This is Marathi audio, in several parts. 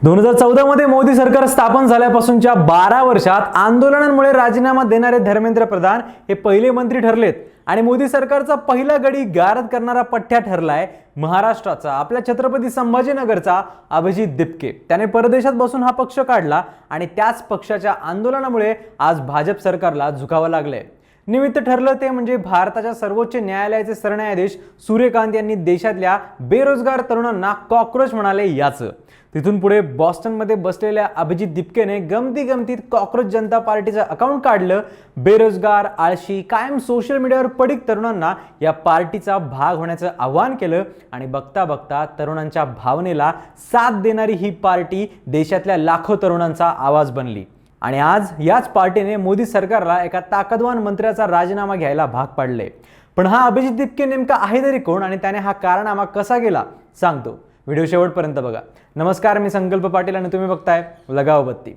2014 मध्ये मोदी सरकार स्थापन झाल्यापासूनच्या 12 वर्षात आंदोलनांमुळे राजीनामा देणारे धर्मेंद्र प्रधान हे पहिले मंत्री ठरलेत आणि मोदी सरकारचा पहिला गडी गारद करणारा पठ्ठ्या ठरलाय महाराष्ट्राचा आपल्या छत्रपती संभाजीनगरचा अभिजित दिपके। त्याने परदेशात बसून हा पक्ष काढला आणि त्याच पक्षाच्या आंदोलनामुळे आज भाजप सरकारला झुकावं लागलंय। निमित्त ठरलं ते म्हणजे भारताच्या सर्वोच्च न्यायालयाचे सरन्यायाधीश सूर्यकांत यांनी देशातल्या बेरोजगार तरुणांना कॉकरोच म्हणाले याचं। तिथून पुढे बॉस्टनमध्ये बसलेल्या अभिजित दिपकेने गमतीत कॉकरोच जनता पार्टीचं अकाउंट काढलं। बेरोजगार, आळशी, कायम सोशल मीडियावर पडीक तरुणांना या पार्टीचा भाग होण्याचं आवाहन केलं आणि बघता बघता तरुणांच्या भावनेला साथ देणारी ही पार्टी देशातल्या लाखो तरुणांचा आवाज बनली आणि आज याच पार्टीने मोदी सरकारला एका ताकदवान मंत्र्याचा राजीनामा घ्यायला भाग पाडले। पण हा अभिजित दिपके नेमका आहे तरी कोण आणि त्याने हा कारनामा कसा केला सांगतो। व्हिडिओ शेवटपर्यंत बघा। नमस्कार, मी संकल्प पाटील आणि तुम्ही बघताय लगाव बत्ती।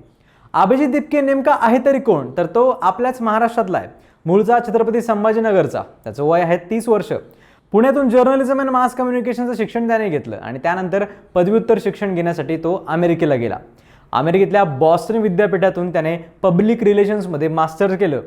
अभिजित दिपके नेमका आहे तरी कोण, तर तो आपल्याच महाराष्ट्रातला आहे। मूळचा छत्रपती संभाजीनगरचा। त्याचं वय आहे 30 वर्ष। पुण्यातून जर्नलिझम अँड मास कम्युनिकेशनचं शिक्षण त्याने घेतलं आणि त्यानंतर पदव्युत्तर शिक्षण घेण्यासाठी तो अमेरिकेला गेला। अमेरिकेतल्या बॉस्टन विद्यापीठातून त्याने पब्लिक रिलेशन्समध्ये मास्टर्स केलं।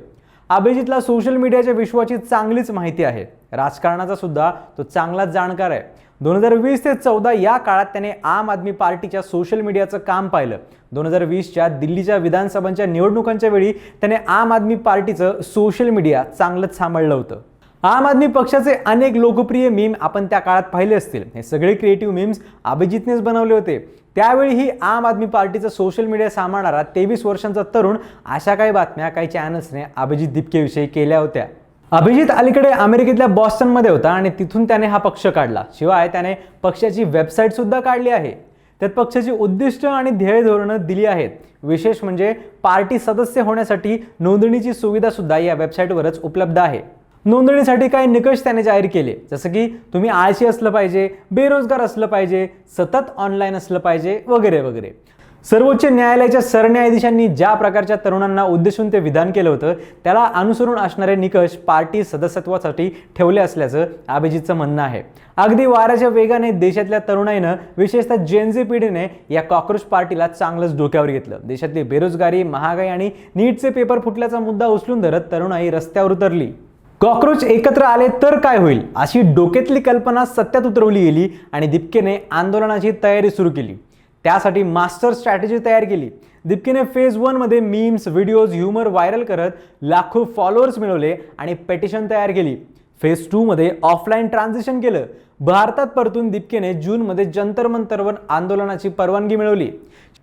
अभिजितला सोशल मीडियाच्या विश्वाची चांगलीच माहिती आहे। राजकारणाचा सुद्धा तो चांगलाच जाणकार आहे। 2020 ते 14 या काळात त्याने आम आदमी पार्टीच्या सोशल मीडियाचं काम पाहिलं। 2020च्या दिल्लीच्या विधानसभांच्या निवडणुकांच्या वेळी त्याने आम आदमी पार्टीचं सोशल मीडिया चांगलंच सांभाळलं होतं। आम आदमी पक्षाचे अनेक लोकप्रिय मीम आपण त्या काळात पाहिले असतील। हे सगळे क्रिएटिव्ह मीम्स अभिजितनेच बनवले होते। त्यावेळीही आम आदमी पार्टीचं सोशल मीडिया सांभाळणारा 23 वर्षांचा तरुण अशा काही बातम्या काही चॅनल्सने अभिजित दिपकेविषयी केल्या होत्या। अभिजित अलीकडे अमेरिकेतल्या बॉस्टनमध्ये होता आणि तिथून त्याने हा पक्ष काढला। शिवाय त्याने पक्षाची वेबसाईट सुद्धा काढली आहे। त्यात पक्षाची उद्दिष्ट आणि ध्येय धोरणं दिली आहेत। विशेष म्हणजे पार्टी सदस्य होण्यासाठी नोंदणीची सुविधा सुद्धा या वेबसाईटवरच उपलब्ध आहे। नोंदणीसाठी काही निकष त्याने जाहीर केले, जसं की तुम्ही आळशी असलं पाहिजे, बेरोजगार असलं पाहिजे, सतत ऑनलाईन असलं पाहिजे वगैरे वगैरे। सर्वोच्च न्यायालयाच्या सरन्यायाधीशांनी ज्या प्रकारच्या तरुणांना उद्देशून ते विधान केलं होतं त्याला अनुसरून असणारे निकष पार्टी सदस्यत्वासाठी ठेवले असल्याचं अभिजितचं म्हणणं आहे। अगदी वाऱ्याच्या वेगाने देशातल्या तरुणाईनं, विशेषतः जेनझी पिढीने या कॉकरोच पार्टीला चांगलंच डोक्यावर घेतलं। देशातली बेरोजगारी, महागाई आणि नीटचे पेपर फुटल्याचा मुद्दा उचलून धरत तरुणाई रस्त्यावर उतरली। कॉकरोच एकत्र आले तर काय होईल अशी डोक्यातली कल्पना सत्यात उतरवली गेली आणि दिपकेने आंदोलनाची तयारी सुरू केली। त्यासाठी मास्टर स्ट्रॅटेजी तयार केली। दिपकेने फेज 1 मध्ये मीम्स, व्हिडिओज, ह्युमर व्हायरल करत लाखो फॉलोअर्स मिळवले आणि पेटिशन तयार केली। फेज 2 मध्ये ऑफलाईन ट्रान्झिशन केलं। भारतात परतून दिपकेने जून मध्ये जंतर मंतरवर आंदोलनाची परवानगी मिळवली।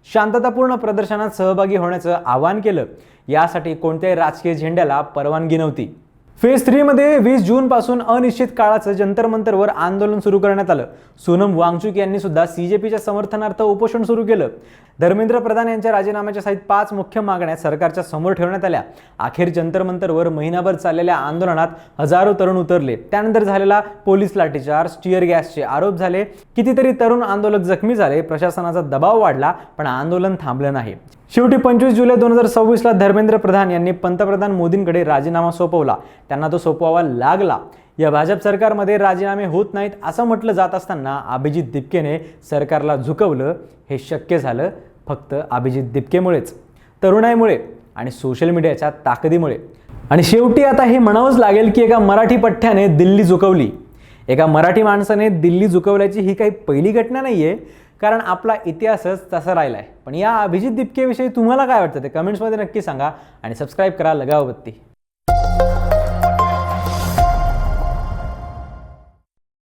शांततापूर्ण प्रदर्शनात सहभागी होण्याचं आवाहन केलं। यासाठी कोणत्याही राजकीय झेंड्याला परवानगी नव्हती। फेज 3 मध्ये 20 जून पासून अनिश्चित काळाचं जंतर मंतरवर आंदोलन सुरू करण्यात आलं। सोनम वांगचुक यांनी सुद्धा CJPच्या समर्थनार्थ उपोषण सुरू केलं। धर्मेंद्र प्रधान यांच्या राजीनाम्याच्या सहित 5 मुख्य मागण्या सरकारच्या समोर ठेवण्यात आल्या। अखेर जंतर मंतरवर महिनाभर चाललेल्या आंदोलनात हजारो तरुण उतरले। त्यानंतर झालेला पोलीस लाठीचार्ज, टीयर गॅसचे आरोप झाले। कितीतरी तरुण आंदोलक जखमी झाले। प्रशासनाचा दबाव वाढला, पण आंदोलन थांबलं नाही। शेवटी 25 जुलै 2026ला धर्मेंद्र प्रधान यांनी पंतप्रधान मोदींकडे राजीनामा सोपवला। त्यांना तो सोपवावा लागला। या भाजप सरकारमध्ये राजीनामे होत नाहीत असं म्हटलं जात असताना अभिजित दिपकेने सरकारला झुकवलं। हे शक्य झालं फक्त अभिजित दिपकेमुळेच, तरुणाईमुळे आणि सोशल मीडियाच्या ताकदीमुळे। आणि शेवटी आता हे म्हणावंच लागेल की एका मराठी पठ्ठ्याने दिल्ली झुकवली। एका मराठी माणसाने दिल्ली झुकवल्याची ही काही पहिली घटना नाहीये, कारण आपला इतिहासच तसा राहिलाय। पण या अभिजित दिपकेविषयी तुम्हाला काय वाटतं ते कमेंट्समध्ये नक्की सांगा आणि सबस्क्राईब करा लगाव बत्ती।